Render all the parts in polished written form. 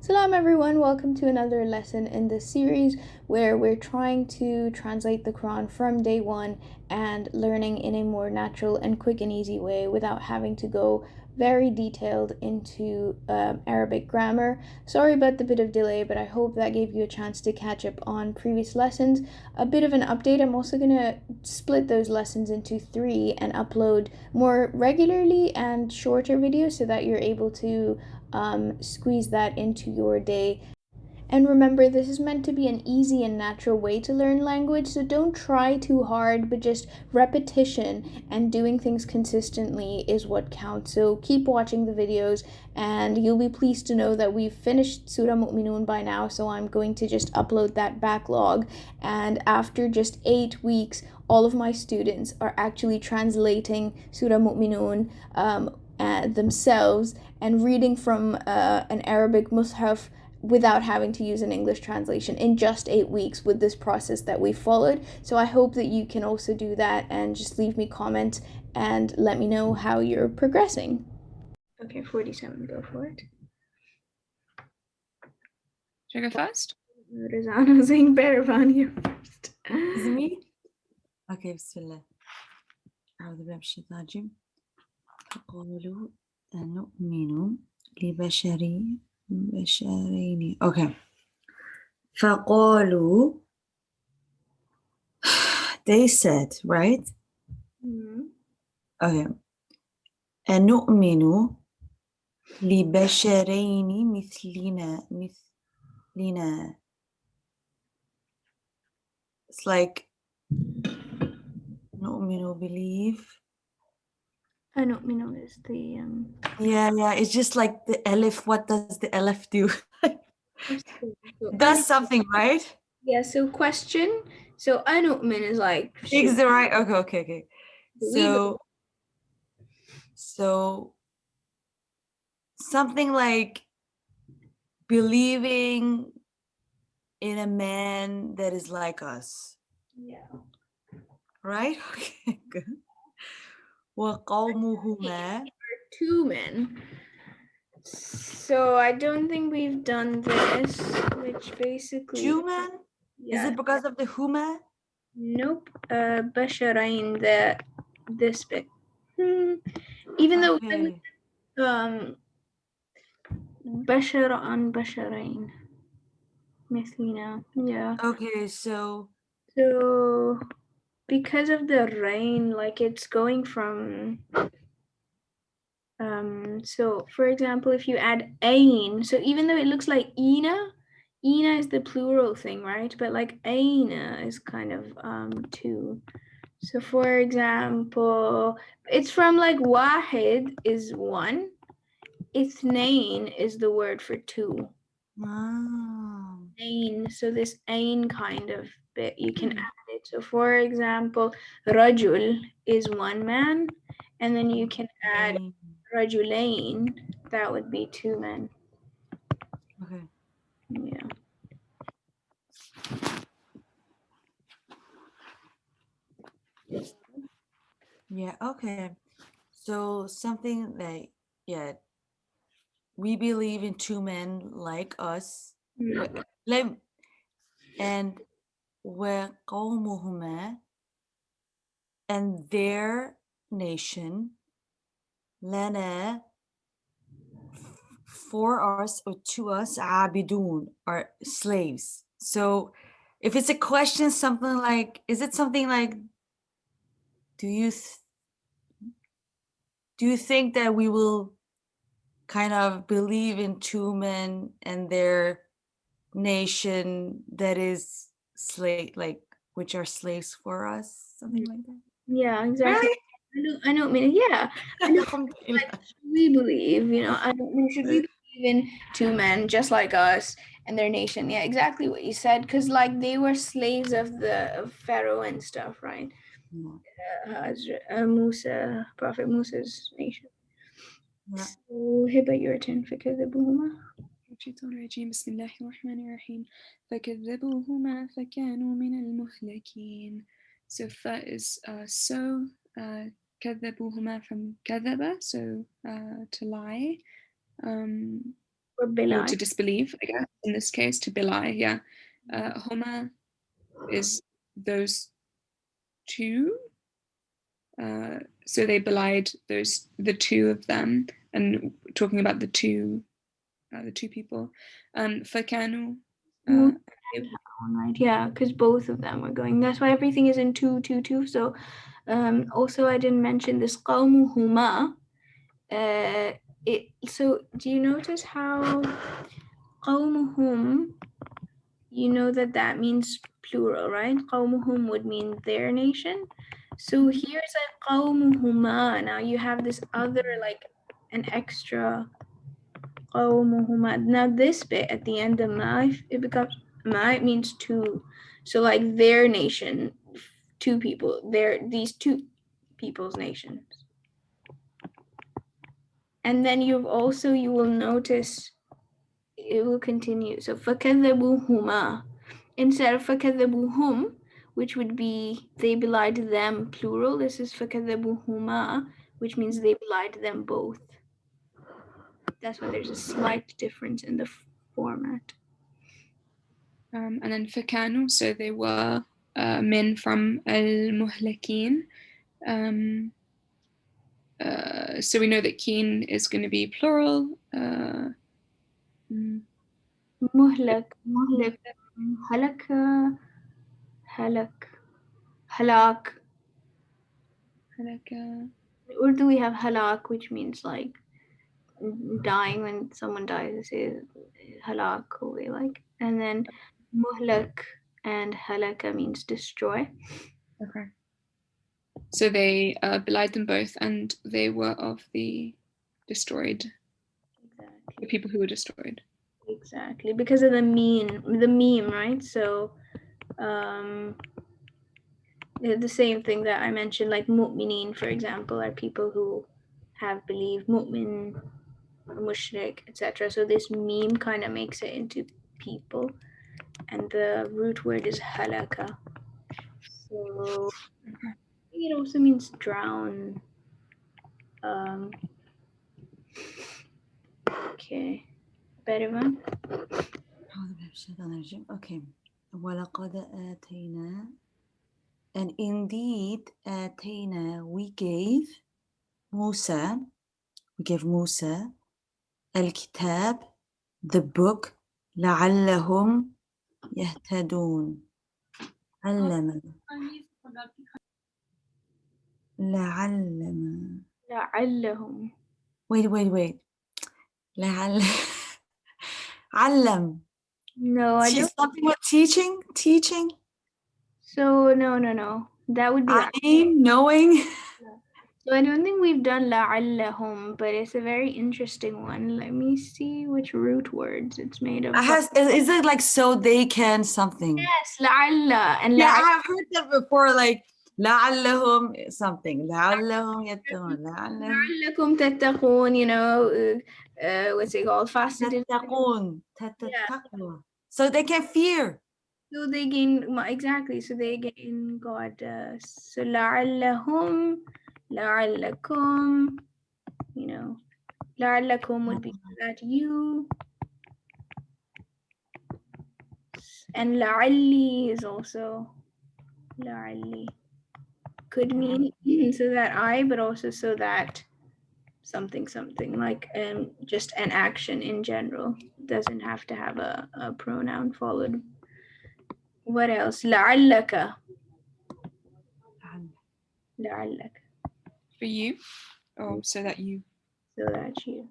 Salam everyone, welcome to another lesson in this series where we're trying to translate the Quran from day one and learning in a more natural and quick and easy way without having to go very detailed into Arabic grammar. Sorry about the bit of delay, but I hope that gave you a chance to catch up on previous lessons. A bit of an update, I'm also going to split those lessons into three and upload more regularly and shorter videos so that you're able to squeeze that into your day. And remember, this is meant to be an easy and natural way to learn language, so don't try too hard, but just repetition and doing things consistently is what counts. So keep watching the videos, and you'll be pleased to know that we've finished Surah Mu'minun by now, so I'm going to just upload that backlog. And after just 8 weeks, all of my students are actually translating Surah Mu'minun themselves and reading from an Arabic mushaf without having to use an English translation in just 8 weeks with this process that we followed. So I hope that you can also do that and just leave me comments and let me know how you're progressing. Okay, 47, go for it. Should I go first? Rizana saying Baravan here first. Is it me? Okay, Bismillah. أعوذ بالله من الشيطان الرجيم. فقولوا نؤمن بشرين. Okay. فقالوا. They said, right? Mm-hmm. Okay. أنؤمن لبشرين مثلنا. It's like نؤمن believe. نؤمن is the Yeah. It's just like the alif. What does the alif do? Does something, right? Yeah, so question. So أنؤمن is like Is it right? Okay. So something like believing in a man that is like us. Yeah. Right? Okay, good. وقومهما. Two men. So I don't think we've done this, which basically. Two men? Yeah. Is it because of the huma? Nope. Basharain, this bit. Even though Okay. Bashar on Basharain. Mithlina. Yeah. Okay, so because of the rain, like it's going from so for example, if you add ain, so even though it looks like ina is the plural thing, right? But like aina is kind of two. So for example, it's from like wahid is one, ithnain is the word for two. Ain, so this ain kind of bit you can add it. So for example, rajul is one man, and then you can add rajulain, that would be two men. Okay. Yeah. Yeah, okay. So something like, yeah, we believe in two men like us. And وقومهما, and their nation, لنا, for us or to us, عابدون, are slaves. So if it's a question, something like, is it something like, do you think that we will kind of believe in two men and their nation that is slave, like, which are slaves for us, something like that? Yeah, exactly. Really? I don't mean, yeah. I know, like, we believe, I don't mean, should we believe in two men just like us and their nation? Yeah, exactly what you said, because like they were slaves of Pharaoh and stuff, right? Musa, Prophet Musa's nation. Yeah. So Hiba, your turn. فكذبوهما. الشيطان الرجيم بسم الله الرحمن الرحيم فكذبوهما فكانوا من المهلكين. So fa is كذبوهما from كذب, so to lie. Or or bilai. to disbelieve, I guess, in this case, to belie, yeah. Huma is those two. So they belied the two of them, and talking about the two people. Fakanu. Right, yeah, because both of them were going. That's why everything is in 2, 2, 2. So, also I didn't mention this qawmuhuma. So do you notice how qawmuhum, you know that means plural, right? Qawmuhum would mean their nation. So here's a qawmuhuma. Now you have this other, like an extra qawmuhuma. Now this bit at the end of ma, it becomes ma, it means two. So like their nation, two people, these two people's nations. And then you will notice it will continue. So فَكَذَّبُوهُمَا instead of فَكَذَّبُوهُم, which would be they belied them plural. This is فَكَذَّبُوهُمَا, which means they belied them both. That's why there's a slight difference in the format. And then Fakanu, so they were men from Al-Muhlakin. So we know that keen is going to be plural. Muhlak, halak, halak. In Urdu we have halak, which means like dying. When someone dies, they say halak, like. And then muhlak and halaka means destroy. Okay. So they belied them both, and they were of the destroyed. Exactly. The people who were destroyed. Exactly, because of the meme, right? So, the same thing that I mentioned, like Muminoon, for example, are people who have believed, Mu'min, Mushrik, etc. So this meme kind of makes it into people, and the root word is halaka. So it also means drown. Okay, better one. Okay. وَلَقَدْ آتَيْنَا, and indeed آتَيْنَا, we gave Musa, الكتاب, the book, لَعَلَّهُمْ يَهْتَدُونَ. علم. لعلهم. Wait. لعل. علم. No, I don't. Something with teaching. So no. That would be Alim, knowing. So I don't think we've done la'allahum, but it's a very interesting one. Let me see which root words it's made of. Is it like so they can something? Yes, la'alla. And yeah, I have heard that before, like لعلهم something. لعلهم يتقون. لعلكم تتقون, what's it called? Faceted. تتقون. So they can fear. So they gain, exactly. So they gain God. So la'allahum, la'allakum, la'allakum would be that you. And la'alli is also la'alli. Could mean so that I, but also so that something, like just an action in general. Doesn't have to have a pronoun followed. What else? لعلك. لعلك. For you, or so that you. So that you.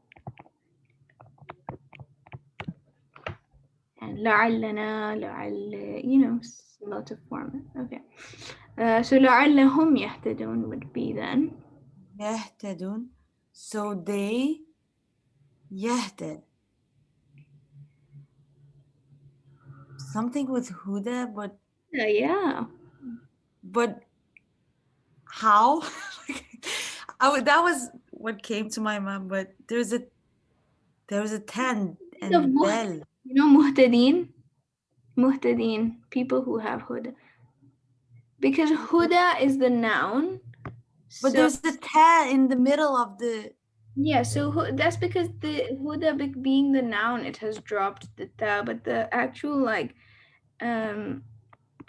And لعلنا, لعل, lot of format. Okay. So لعلهم يهتدون would be then. يهتدون. So they يهتد. Something with huda, but Yeah. But how? That was what came to my mind. But there's a 10 and bell. Muhtadin. Muhtadin, people who have huda. Because huda is the noun. But there's the ta in the middle of the. Yeah, so that's because the huda being the noun, it has dropped the ta, but the actual like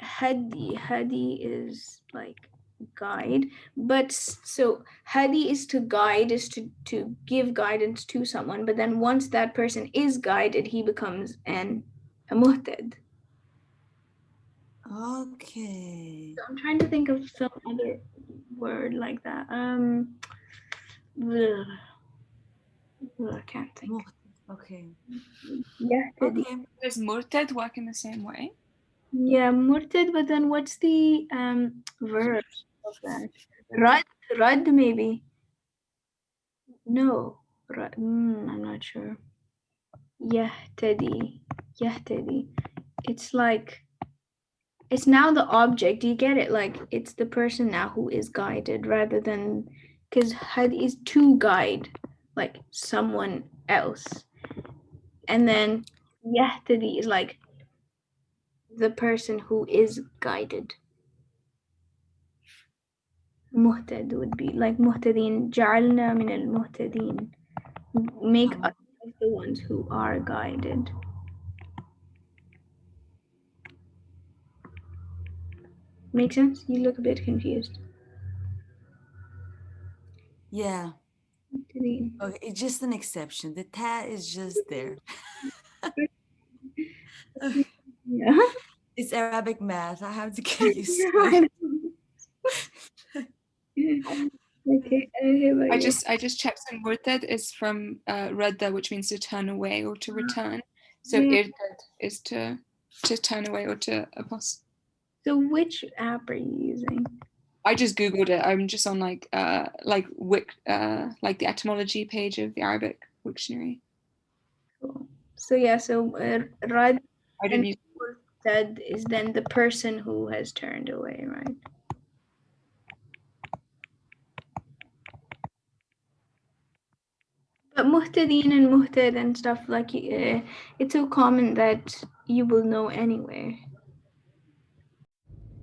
hadi is like guide, but so hadi is to guide, is to give guidance to someone, but then once that person is guided, he becomes a muhtad. Okay. So I'm trying to think of some other word like that. Ugh, I can't think. Okay. Yahtadi. Okay. Does murtad work in the same way? Yeah, murtad, but then what's the verb of that? Rad, rad maybe. No, I'm not sure. Yahtadi, yahtadi. It's like it's now the object. Do you get it? Like it's the person now who is guided rather than because had is to guide like someone else, and then yahtadi is like the person who is guided. Muhtad would be like muhtadin. جعلنا من المهتدين. Make us the ones who are guided. Make sense? You look a bit confused. Yeah. Muhtadin. Okay. It's just an exception. The ta is just there. Yeah. It's Arabic math. I have to get used to it. Okay, I but just checked, and murtad is from radda, which means to turn away or to return. So yeah. irtad is to turn away or to apost. So which app are you using? I just googled it. I'm just on like the etymology page of the Arabic dictionary. Cool. So yeah, so Rad I didn't and use. Murtad is then the person who has turned away, right? But Muhtadin and Muhtad and stuff like it's so common that you will know anyway.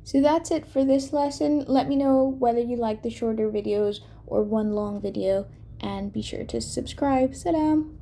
So that's it for this lesson. Let me know whether you like the shorter videos or one long video, and be sure to subscribe. Salam.